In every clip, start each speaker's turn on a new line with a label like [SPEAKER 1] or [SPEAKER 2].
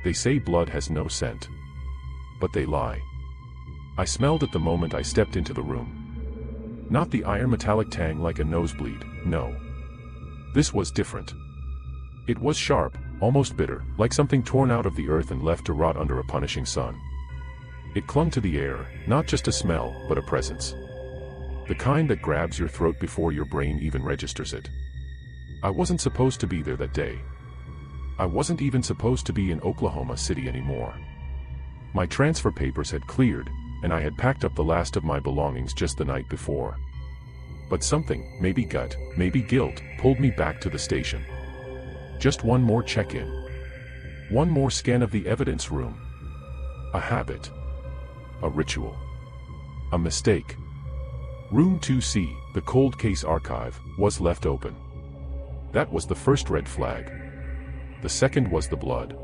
[SPEAKER 1] They say blood has no scent. But they lie. I smelled it the moment I stepped into the room. Not the iron metallic tang like a nosebleed, no. This was different. It was sharp, almost bitter, like something torn out of the earth and left to rot under a punishing sun. It clung to the air, not just a smell, but a presence. The kind that grabs your throat before your brain even registers it. I wasn't supposed to be there that day. I wasn't even supposed to be in Oklahoma City anymore. My transfer papers had cleared, and I had packed up the last of my belongings just the night before. But something, maybe gut, maybe guilt, pulled me back to the station. Just one more check-in. One more scan of the evidence room. A habit. A ritual. A mistake. Room 2C, the cold case archive, was left open. That was the first red flag. The second was the blood.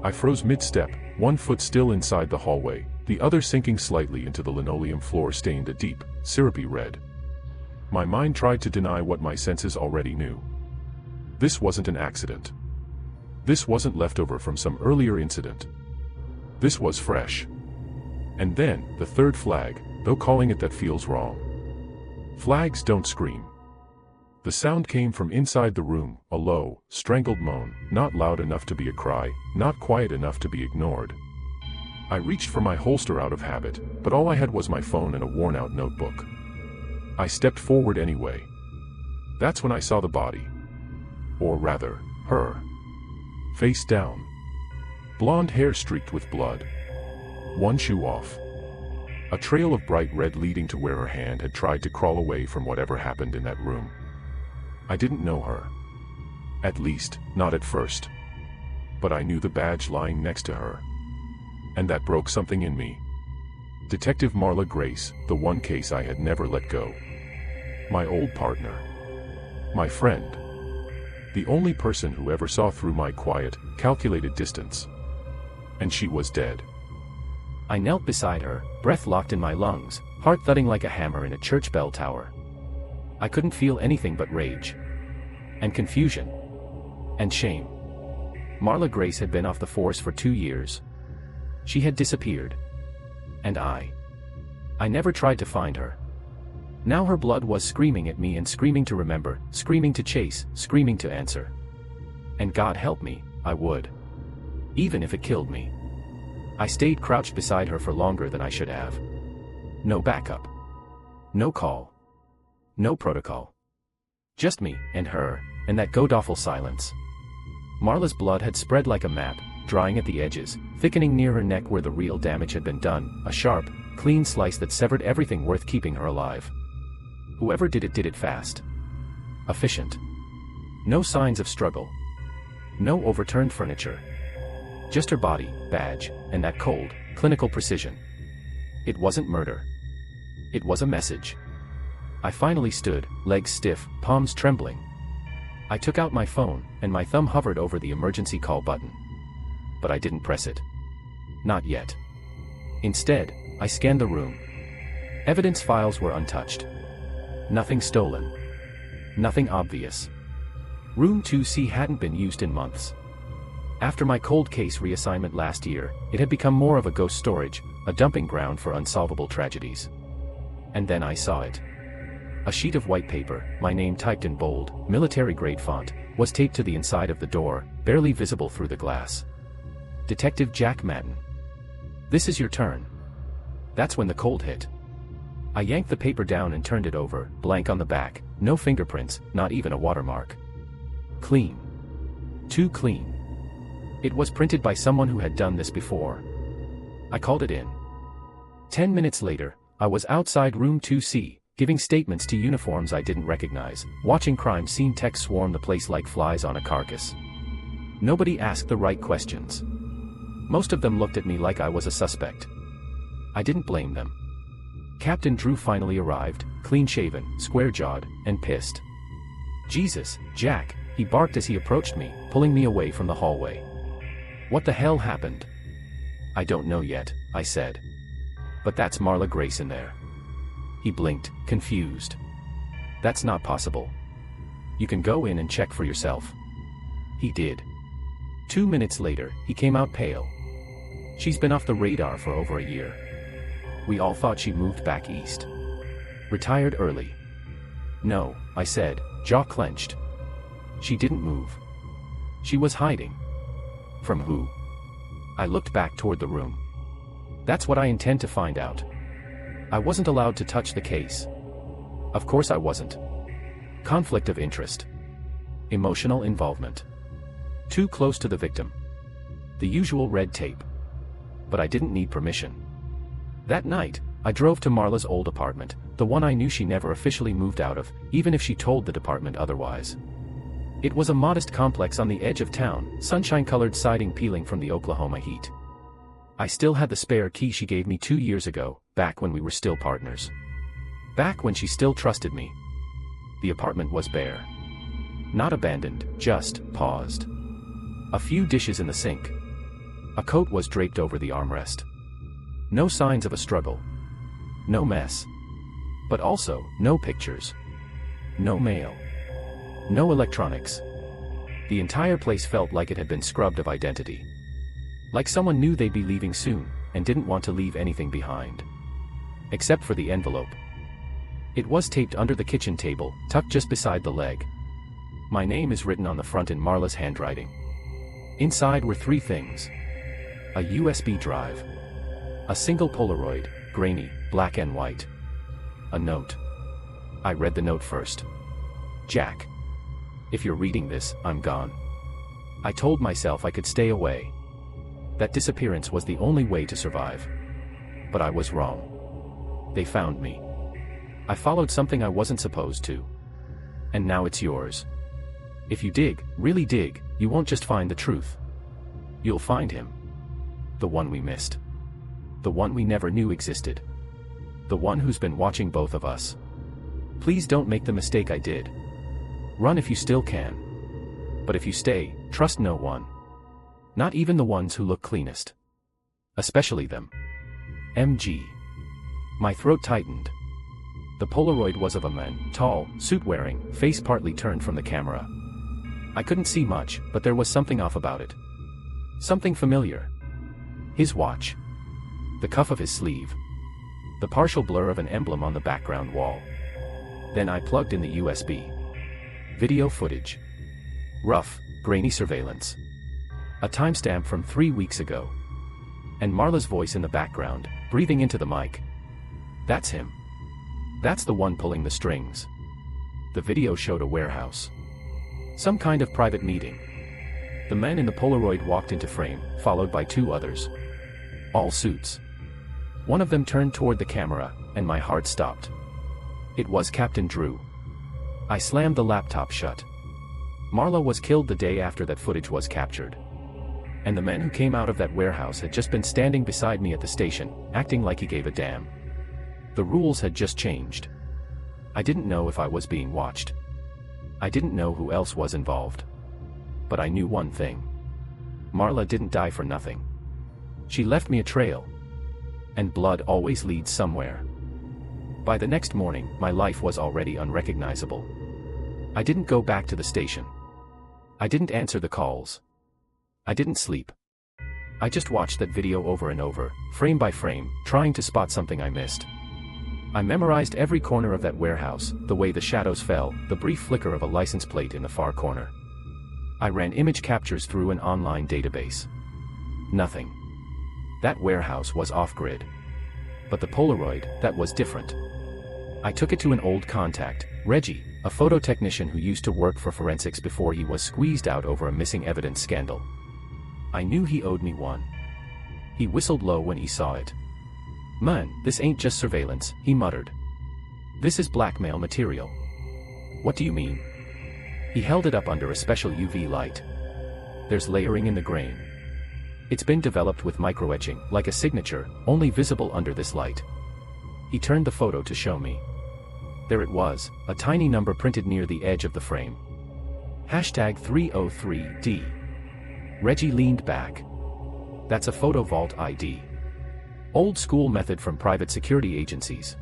[SPEAKER 1] I froze mid-step, one foot still inside the hallway, the other sinking slightly into the linoleum floor stained a deep, syrupy red. My mind tried to deny what my senses already knew. This wasn't an accident. This wasn't leftover from some earlier incident. This was fresh. And then, the third flag, though calling it that feels wrong. Flags don't scream. The sound came from inside the room, a low, strangled moan, not loud enough to be a cry, not quiet enough to be ignored. I reached for my holster out of habit, but all I had was my phone and a worn-out notebook. I stepped forward anyway. That's when I saw the body. Or rather, her. Face down. Blonde hair streaked with blood. One shoe off. A trail of bright red leading to where her hand had tried to crawl away from whatever happened in that room. I didn't know her. At least, not at first. But I knew the badge lying next to her. And that broke something in me. Detective Marla Grace, the one case I had never let go. My old partner. My friend. The only person who ever saw through my quiet, calculated distance. And she was dead.
[SPEAKER 2] I knelt beside her, breath locked in my lungs, heart thudding like a hammer in a church bell tower. I couldn't feel anything but rage. And confusion. And shame. Marla Grace had been off the force for 2 years. She had disappeared. And I never tried to find her. Now her blood was screaming at me and screaming to remember, screaming to chase, screaming to answer. And God help me, I would. Even if it killed me. I stayed crouched beside her for longer than I should have. No backup. No call. No protocol. Just me, and her, and that god-awful silence. Marla's blood had spread like a map, drying at the edges, thickening near her neck where the real damage had been done, a sharp, clean slice that severed everything worth keeping her alive. Whoever did it fast. Efficient. No signs of struggle. No overturned furniture. Just her body, badge, and that cold, clinical precision. It wasn't murder. It was a message. I finally stood, legs stiff, palms trembling. I took out my phone, and my thumb hovered over the emergency call button. But I didn't press it. Not yet. Instead, I scanned the room. Evidence files were untouched. Nothing stolen. Nothing obvious. Room 2C hadn't been used in months. After my cold case reassignment last year, it had become more of a ghost storage, a dumping ground for unsolvable tragedies. And then I saw it. A sheet of white paper, my name typed in bold, military-grade font, was taped to the inside of the door, barely visible through the glass. Detective Jack Madden. This is your turn. That's when the cold hit. I yanked the paper down and turned it over, blank on the back, no fingerprints, not even a watermark. Clean. Too clean. It was printed by someone who had done this before. I called it in. 10 minutes later, I was outside room 2C, giving statements to uniforms I didn't recognize, watching crime scene techs swarm the place like flies on a carcass. Nobody asked the right questions. Most of them looked at me like I was a suspect. I didn't blame them. Captain Drew finally arrived, clean-shaven, square-jawed, and pissed. Jesus, Jack, he barked as he approached me, pulling me away from the hallway. What the hell happened? I don't know yet, I said. But that's Marla Grace in there. He blinked, confused. That's not possible. You can go in and check for yourself. He did. 2 minutes later, he came out pale. She's been off the radar for over a year. We all thought she moved back east. Retired early. No, I said, jaw clenched. She didn't move. She was hiding. From who? I looked back toward the room. That's what I intend to find out. I wasn't allowed to touch the case. Of course I wasn't. Conflict of interest. Emotional involvement. Too close to the victim. The usual red tape. But I didn't need permission. That night, I drove to Marla's old apartment, the one I knew she never officially moved out of, even if she told the department otherwise. It was a modest complex on the edge of town, sunshine-colored siding peeling from the Oklahoma heat. I still had the spare key she gave me 2 years ago, back when we were still partners. Back when she still trusted me. The apartment was bare. Not abandoned, just paused. A few dishes in the sink. A coat was draped over the armrest. No signs of a struggle. No mess. But also, no pictures. No mail. No electronics. The entire place felt like it had been scrubbed of identity. Like someone knew they'd be leaving soon, and didn't want to leave anything behind. Except for the envelope. It was taped under the kitchen table, tucked just beside the leg. My name is written on the front in Marla's handwriting. Inside were 3 things. A USB drive. A single Polaroid, grainy, black and white. A note. I read the note first. Jack. If you're reading this, I'm gone. I told myself I could stay away. That disappearance was the only way to survive. But I was wrong. They found me. I followed something I wasn't supposed to. And now it's yours. If you dig, really dig, you won't just find the truth. You'll find him. The one we missed. The one we never knew existed. The one who's been watching both of us. Please don't make the mistake I did. Run if you still can. But if you stay, trust no one. Not even the ones who look cleanest. Especially them. MG. My throat tightened. The Polaroid was of a man, tall, suit-wearing, face partly turned from the camera. I couldn't see much, but there was something off about it. Something familiar. His watch. The cuff of his sleeve. The partial blur of an emblem on the background wall. Then I plugged in the USB. Video footage. Rough, grainy surveillance. A timestamp from 3 weeks ago. And Marla's voice in the background, breathing into the mic. That's him. That's the one pulling the strings. The video showed a warehouse. Some kind of private meeting. The man in the Polaroid walked into frame, followed by 2 others. All suits. One of them turned toward the camera, and my heart stopped. It was Captain Drew. I slammed the laptop shut. Marla was killed the day after that footage was captured. And the man who came out of that warehouse had just been standing beside me at the station, acting like he gave a damn. The rules had just changed. I didn't know if I was being watched. I didn't know who else was involved. But I knew one thing. Marla didn't die for nothing. She left me a trail. And blood always leads somewhere. By the next morning, my life was already unrecognizable. I didn't go back to the station. I didn't answer the calls. I didn't sleep. I just watched that video over and over, frame by frame, trying to spot something I missed. I memorized every corner of that warehouse, the way the shadows fell, the brief flicker of a license plate in the far corner. I ran image captures through an online database. Nothing. That warehouse was off-grid. But the Polaroid, that was different. I took it to an old contact, Reggie, a photo technician who used to work for forensics before he was squeezed out over a missing evidence scandal. I knew he owed me one. He whistled low when he saw it. "Man, this ain't just surveillance," he muttered. "This is blackmail material." "What do you mean?" He held it up under a special UV light. "There's layering in the grain. It's been developed with microetching, like a signature, only visible under this light." He turned the photo to show me. There it was, a tiny number printed near the edge of the frame. #303D. Reggie leaned back. "That's a photo vault ID. Old school method from private security agencies.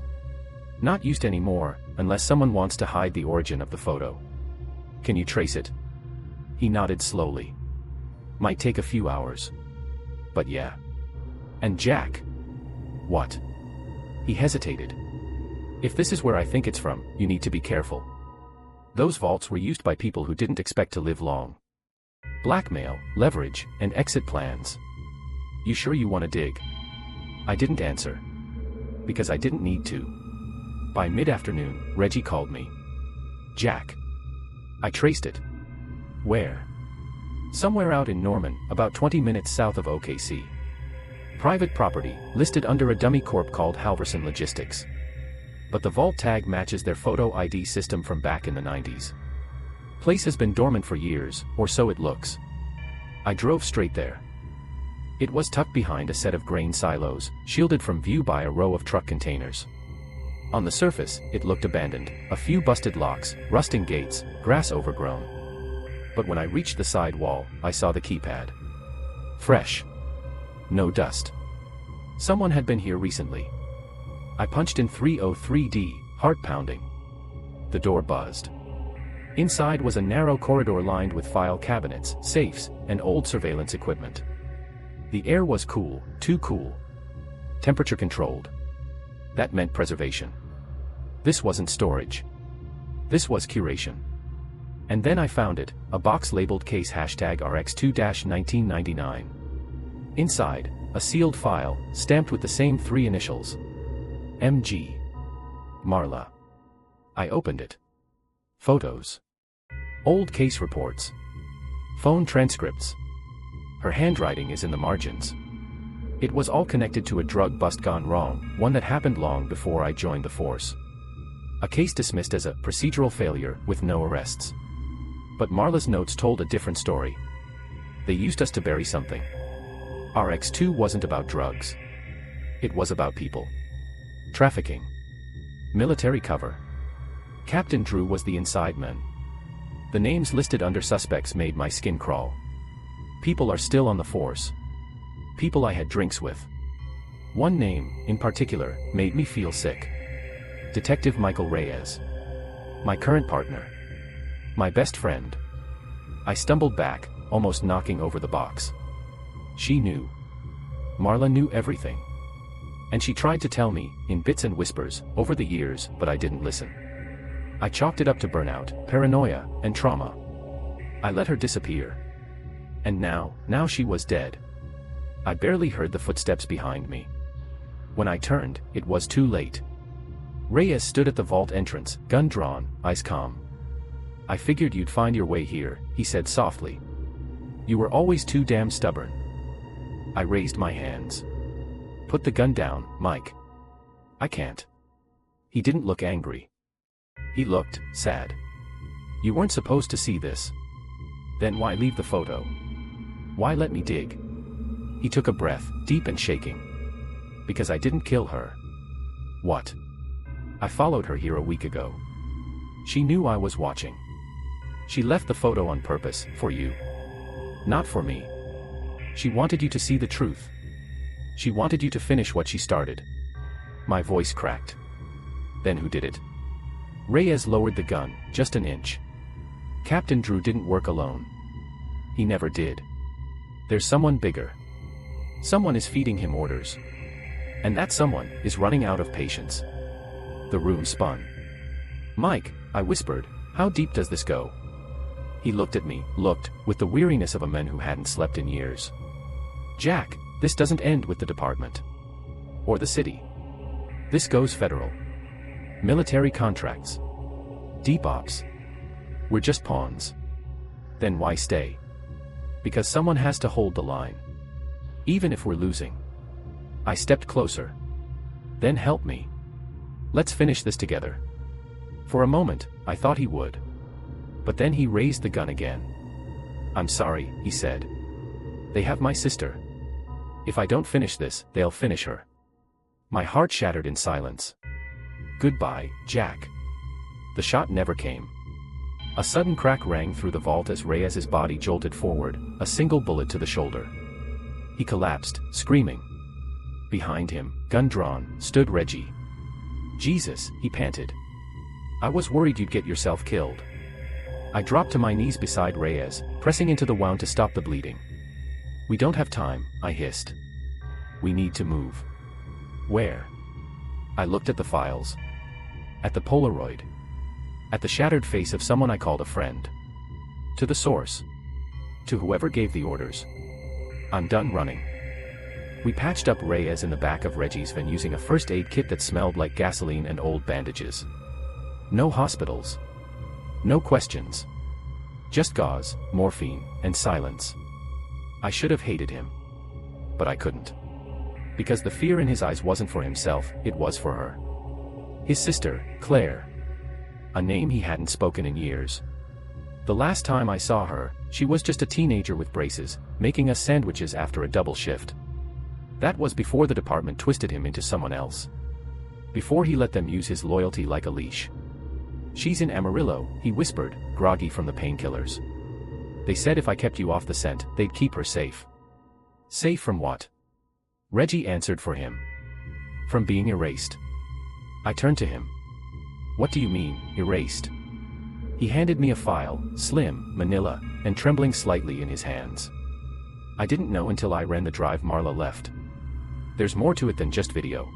[SPEAKER 2] Not used anymore, unless someone wants to hide the origin of the photo. Can you trace it?" He nodded slowly. Might take a few hours. But yeah. And Jack? What? He hesitated. If this is where I think it's from, you need to be careful. Those vaults were used by people who didn't expect to live long. Blackmail, leverage, and exit plans. You sure you want to dig? I didn't answer. Because I didn't need to. By mid-afternoon, Reggie called me. Jack. I traced it. Where? Somewhere out in Norman, about 20 minutes south of OKC. Private property, listed under a dummy corp called Halverson Logistics. But the vault tag matches their photo ID system from back in the 90s. Place has been dormant for years, or so it looks. I drove straight there. It was tucked behind a set of grain silos, shielded from view by a row of truck containers. On the surface, it looked abandoned, a few busted locks, rusting gates, grass overgrown. But when I reached the side wall, I saw the keypad. Fresh. No dust. Someone had been here recently. I punched in 303D, heart pounding. The door buzzed. Inside was a narrow corridor lined with file cabinets, safes, and old surveillance equipment. The air was cool, too cool. Temperature controlled. That meant preservation. This wasn't storage. This was curation. And then I found it, a box labeled case #RX2-1999. Inside, a sealed file, stamped with the same three initials. MG. Marla. I opened it. Photos. Old case reports. Phone transcripts. Her handwriting is in the margins. It was all connected to a drug bust gone wrong, one that happened long before I joined the force. A case dismissed as a procedural failure with no arrests. But Marla's notes told a different story. They used us to bury something. RX2 wasn't about drugs. It was about people. Trafficking. Military cover. Captain Drew was the inside man. The names listed under suspects made my skin crawl. People are still on the force. People I had drinks with. One name, in particular, made me feel sick. Detective Michael Reyes. My current partner. My best friend. I stumbled back, almost knocking over the box. She knew. Marla knew everything. And she tried to tell me, in bits and whispers, over the years, but I didn't listen. I chalked it up to burnout, paranoia, and trauma. I let her disappear. And now she was dead. I barely heard the footsteps behind me. When I turned, it was too late. Reyes stood at the vault entrance, gun drawn, eyes calm. I figured you'd find your way here, he said softly. You were always too damn stubborn. I raised my hands. Put the gun down, Mike. I can't. He didn't look angry. He looked sad. You weren't supposed to see this. Then why leave the photo? Why let me dig? He took a breath, deep and shaking. Because I didn't kill her. What? I followed her here a week ago. She knew I was watching. She left the photo on purpose, for you. Not for me. She wanted you to see the truth. She wanted you to finish what she started. My voice cracked. Then who did it? Reyes lowered the gun, just an inch. Captain Drew didn't work alone. He never did. There's someone bigger. Someone is feeding him orders. And that someone is running out of patience. The room spun. Mike, I whispered, how deep does this go? He looked at me, with the weariness of a man who hadn't slept in years. Jack, this doesn't end with the department. Or the city. This goes federal. Military contracts. Deep ops. We're just pawns. Then why stay? Because someone has to hold the line. Even if we're losing. I stepped closer. Then help me. Let's finish this together. For a moment, I thought he would. But then he raised the gun again. I'm sorry, he said. They have my sister. If I don't finish this, they'll finish her. My heart shattered in silence. Goodbye, Jack. The shot never came. A sudden crack rang through the vault as Reyes's body jolted forward, a single bullet to the shoulder. He collapsed, screaming. Behind him, gun drawn, stood Reggie. Jesus, he panted. I was worried you'd get yourself killed. I dropped to my knees beside Reyes, pressing into the wound to stop the bleeding. We don't have time, I hissed. We need to move. Where? I looked at the files. At the Polaroid. At the shattered face of someone I called a friend. To the source. To whoever gave the orders. I'm done running. We patched up Reyes in the back of Reggie's van using a first aid kit that smelled like gasoline and old bandages. No hospitals. No questions. Just gauze, morphine, and silence. I should have hated him. But I couldn't. Because the fear in his eyes wasn't for himself, it was for her. His sister, Claire. A name he hadn't spoken in years. The last time I saw her, she was just a teenager with braces, making us sandwiches after a double shift. That was before the department twisted him into someone else. Before he let them use his loyalty like a leash. She's in Amarillo, he whispered, groggy from the painkillers. They said if I kept you off the scent, they'd keep her safe. Safe from what? Reggie answered for him. From being erased. I turned to him. What do you mean, erased? He handed me a file, slim, manila, and trembling slightly in his hands. I didn't know until I ran the drive Marla left. There's more to it than just video.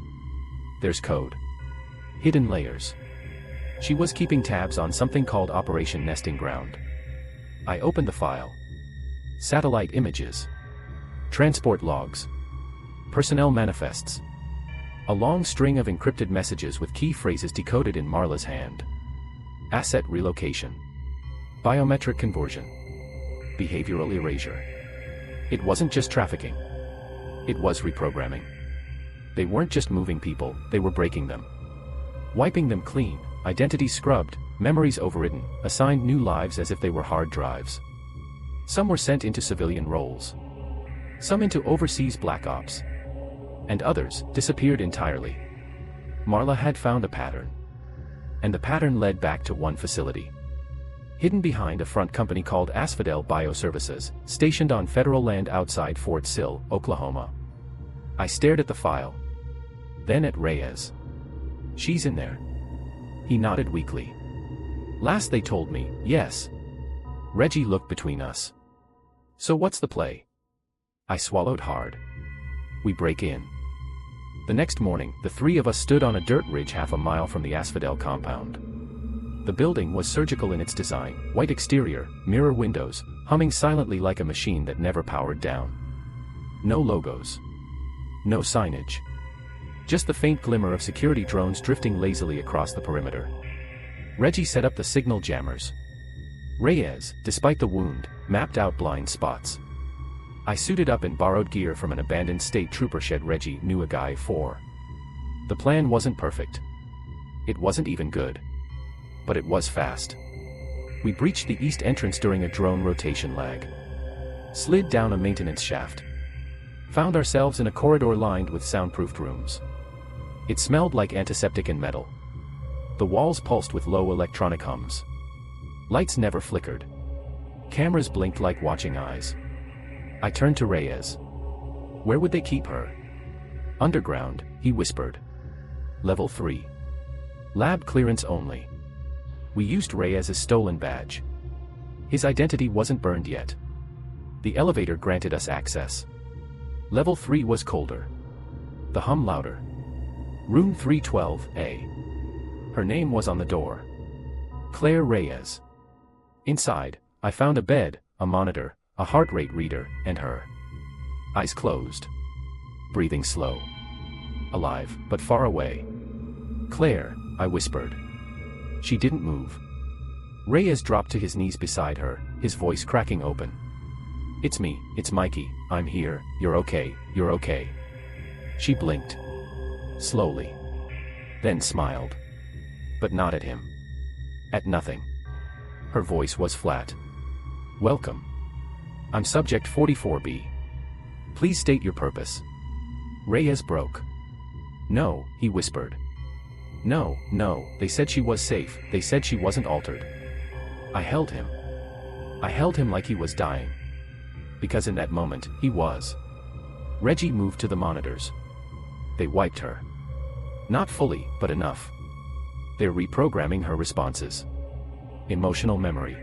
[SPEAKER 2] There's code. Hidden layers. She was keeping tabs on something called Operation Nesting Ground. I opened the file. Satellite images. Transport logs. Personnel manifests. A long string of encrypted messages with key phrases decoded in Marla's hand. Asset relocation. Biometric conversion. Behavioral erasure. It wasn't just trafficking. It was reprogramming. They weren't just moving people, they were breaking them. Wiping them clean, identities scrubbed, memories overridden, assigned new lives as if they were hard drives. Some were sent into civilian roles. Some into overseas black ops. And others disappeared entirely. Marla had found a pattern. And the pattern led back to one facility. Hidden behind a front company called Asphodel Bioservices, stationed on federal land outside Fort Sill, Oklahoma. I stared at the file. Then at Reyes. She's in there. He nodded weakly. Last they told me, yes. Reggie looked between us. So what's the play? I swallowed hard. We break in. The next morning, the three of us stood on a dirt ridge half a mile from the Asphodel compound. The building was surgical in its design, white exterior, mirror windows, humming silently like a machine that never powered down. No logos. No signage. Just the faint glimmer of security drones drifting lazily across the perimeter. Reggie set up the signal jammers. Reyes, despite the wound, mapped out blind spots. I suited up and borrowed gear from an abandoned state trooper shed Reggie knew a guy for. The plan wasn't perfect. It wasn't even good. But it was fast. We breached the east entrance during a drone rotation lag. Slid down a maintenance shaft. Found ourselves in a corridor lined with soundproofed rooms. It smelled like antiseptic and metal. The walls pulsed with low electronic hums. Lights never flickered. Cameras blinked like watching eyes. I turned to Reyes. Where would they keep her? Underground, he whispered. Level 3. Lab clearance only. We used Reyes' stolen badge. His identity wasn't burned yet. The elevator granted us access. Level 3 was colder. The hum louder. Room 312A. Her name was on the door. Claire Reyes. Inside, I found a bed, a monitor, a heart rate reader, and her. Eyes closed. Breathing slow. Alive, but far away. Claire, I whispered. She didn't move. Reyes dropped to his knees beside her, his voice cracking open. It's me, it's Mikey, I'm here, you're okay, you're okay. She blinked. Slowly. Then smiled. But not at him. At nothing. Her voice was flat. Welcome. I'm Subject 44B. Please state your purpose. Reyes broke. No, he whispered. No, they said she was safe, they said she wasn't altered. I held him. I held him like he was dying. Because in that moment, he was. Reggie moved to the monitors. They wiped her. Not fully, but enough. They're reprogramming her responses. Emotional memory.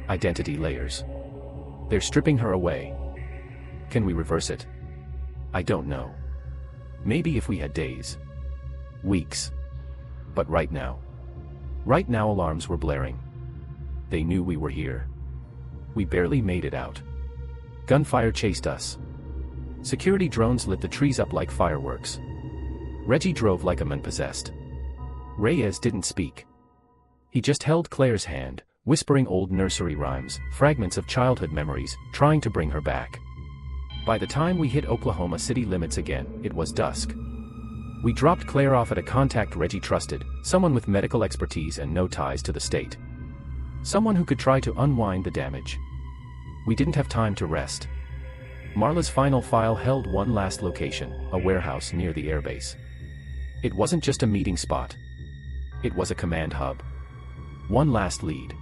[SPEAKER 2] Identity layers. They're stripping her away. Can we reverse it? I don't know. Maybe if we had days. Weeks. But right now. Right now alarms were blaring. They knew we were here. We barely made it out. Gunfire chased us. Security drones lit the trees up like fireworks. Reggie drove like a man possessed. Reyes didn't speak. He just held Claire's hand, whispering old nursery rhymes, fragments of childhood memories, trying to bring her back. By the time we hit Oklahoma City limits again, it was dusk. We dropped Claire off at a contact Reggie trusted, someone with medical expertise and no ties to the state. Someone who could try to unwind the damage. We didn't have time to rest. Marla's final file held one last location, a warehouse near the airbase. It wasn't just a meeting spot. It was a command hub. One last lead.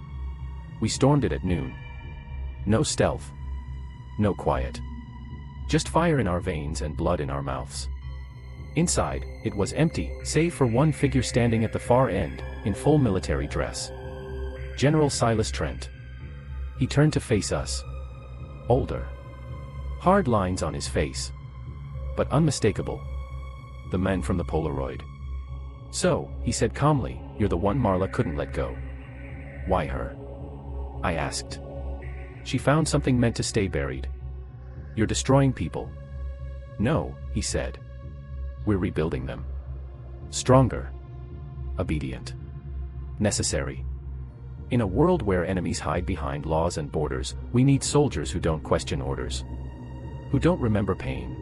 [SPEAKER 2] We stormed it at noon. No stealth. No quiet. Just fire in our veins and blood in our mouths. Inside, it was empty, save for one figure standing at the far end, in full military dress. General Silas Trent. He turned to face us. Older. Hard lines on his face. But unmistakable. The man from the Polaroid. "So," he said calmly, "you're the one Marla couldn't let go." "Why her?" I asked. "She found something meant to stay buried." "You're destroying people." "No," he said. "We're rebuilding them. Stronger. Obedient. Necessary. In a world where enemies hide behind laws and borders, we need soldiers who don't question orders. Who don't remember pain.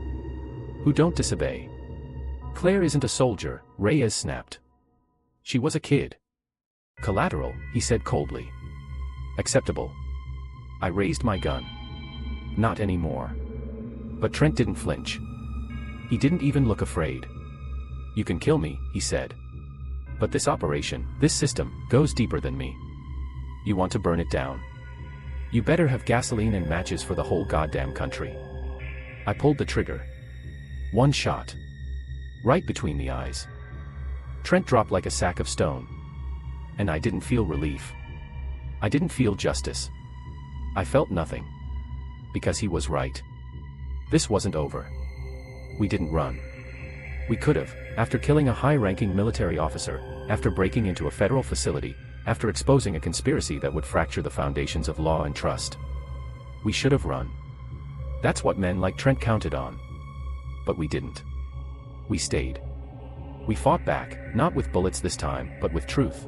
[SPEAKER 2] Who don't disobey." "Claire isn't a soldier," Reyes snapped. "She was a kid." "Collateral," he said coldly. "Acceptable." I raised my gun. "Not anymore." But Trent didn't flinch. He didn't even look afraid. "You can kill me," he said. "But this operation, this system, goes deeper than me. You want to burn it down? You better have gasoline and matches for the whole goddamn country." I pulled the trigger. One shot. Right between the eyes. Trent dropped like a sack of stone. And I didn't feel relief. I didn't feel justice. I felt nothing. Because he was right. This wasn't over. We didn't run. We could have, after killing a high-ranking military officer, after breaking into a federal facility, after exposing a conspiracy that would fracture the foundations of law and trust. We should have run. That's what men like Trent counted on. But we didn't. We stayed. We fought back, not with bullets this time, but with truth.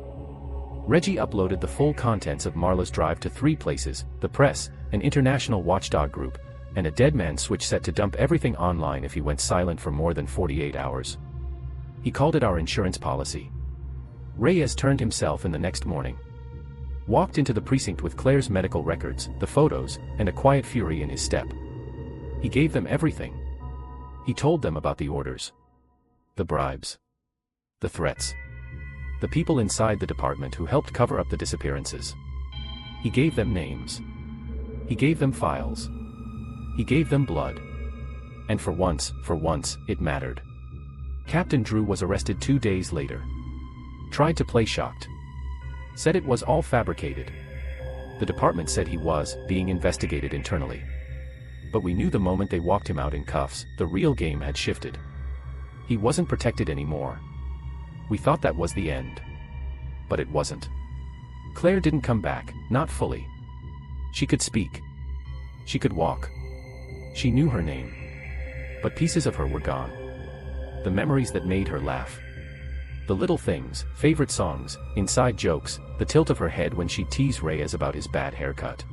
[SPEAKER 2] Reggie uploaded the full contents of Marla's drive to 3 places: the press, an international watchdog group, and a dead man switch set to dump everything online if he went silent for more than 48 hours. He called it our insurance policy. Reyes turned himself in the next morning. Walked into the precinct with Claire's medical records, the photos, and a quiet fury in his step. He gave them everything. He told them about the orders. The bribes. The threats. The people inside the department who helped cover up the disappearances. He gave them names. He gave them files. He gave them blood. And for once, it mattered. Captain Drew was arrested 2 days later. Tried to play shocked. Said it was all fabricated. The department said he was being investigated internally. But we knew the moment they walked him out in cuffs, the real game had shifted. He wasn't protected anymore. We thought that was the end. But it wasn't. Claire didn't come back, not fully. She could speak. She could walk. She knew her name. But pieces of her were gone. The memories that made her laugh. The little things, favorite songs, inside jokes, the tilt of her head when she teased Reyes about his bad haircut.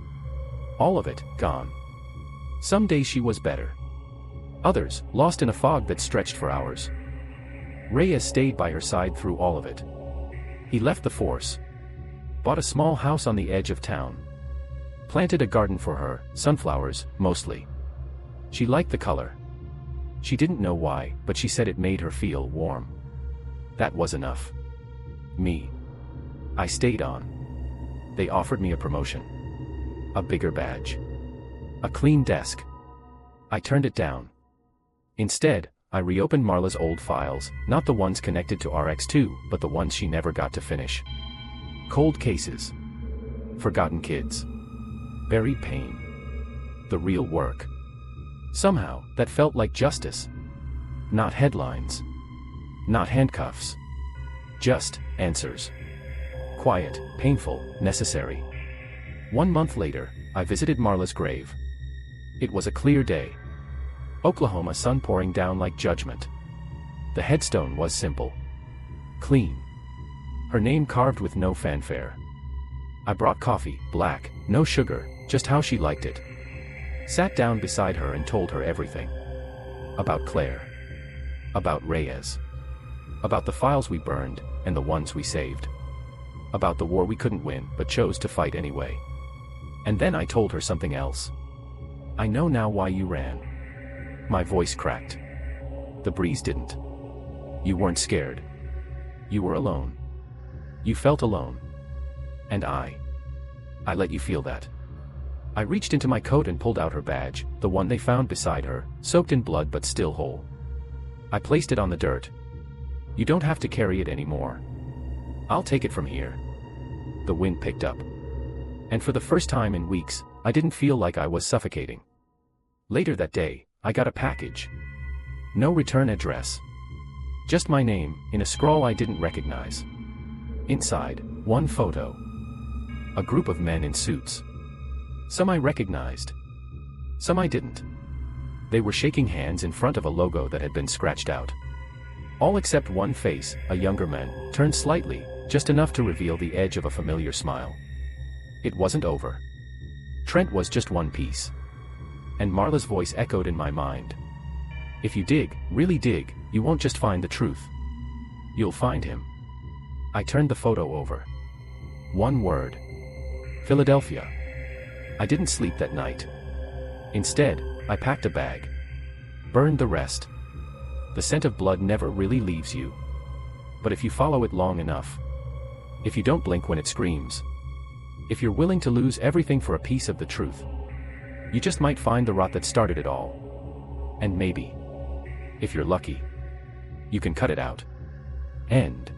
[SPEAKER 2] All of it, gone. Some days she was better. Others, lost in a fog that stretched for hours. Reyes stayed by her side through all of it. He left the force. Bought a small house on the edge of town. Planted a garden for her, sunflowers, mostly. She liked the color. She didn't know why, but she said it made her feel warm. That was enough. Me. I stayed on. They offered me a promotion. A bigger badge. A clean desk. I turned it down. Instead, I reopened Marla's old files, not the ones connected to RX-2, but the ones she never got to finish. Cold cases. Forgotten kids. Buried pain. The real work. Somehow, that felt like justice. Not headlines. Not handcuffs. Just answers. Quiet, painful, necessary. 1 month later, I visited Marla's grave. It was a clear day. Oklahoma sun pouring down like judgment. The headstone was simple. Clean. Her name carved with no fanfare. I brought coffee, black, no sugar, just how she liked it. Sat down beside her and told her everything. About Claire. About Reyes. About the files we burned, and the ones we saved. About the war we couldn't win, but chose to fight anyway. And then I told her something else. I know now why you ran. My voice cracked. The breeze didn't. You weren't scared. You were alone. You felt alone. And I let you feel that. I reached into my coat and pulled out her badge, the one they found beside her, soaked in blood but still whole. I placed it on the dirt. You don't have to carry it anymore. I'll take it from here. The wind picked up. And for the first time in weeks, I didn't feel like I was suffocating. Later that day, I got a package. No return address. Just my name, in a scrawl I didn't recognize. Inside, one photo. A group of men in suits. Some I recognized. Some I didn't. They were shaking hands in front of a logo that had been scratched out. All except one face, a younger man, turned slightly, just enough to reveal the edge of a familiar smile. It wasn't over. Trent was just one piece. And Marla's voice echoed in my mind. If you dig, really dig, you won't just find the truth. You'll find him. I turned the photo over. One word. Philadelphia. I didn't sleep that night. Instead, I packed a bag. Burned the rest. The scent of blood never really leaves you. But if you follow it long enough, if you don't blink when it screams, if you're willing to lose everything for a piece of the truth, you just might find the rot that started it all. And maybe, if you're lucky, you can cut it out. End.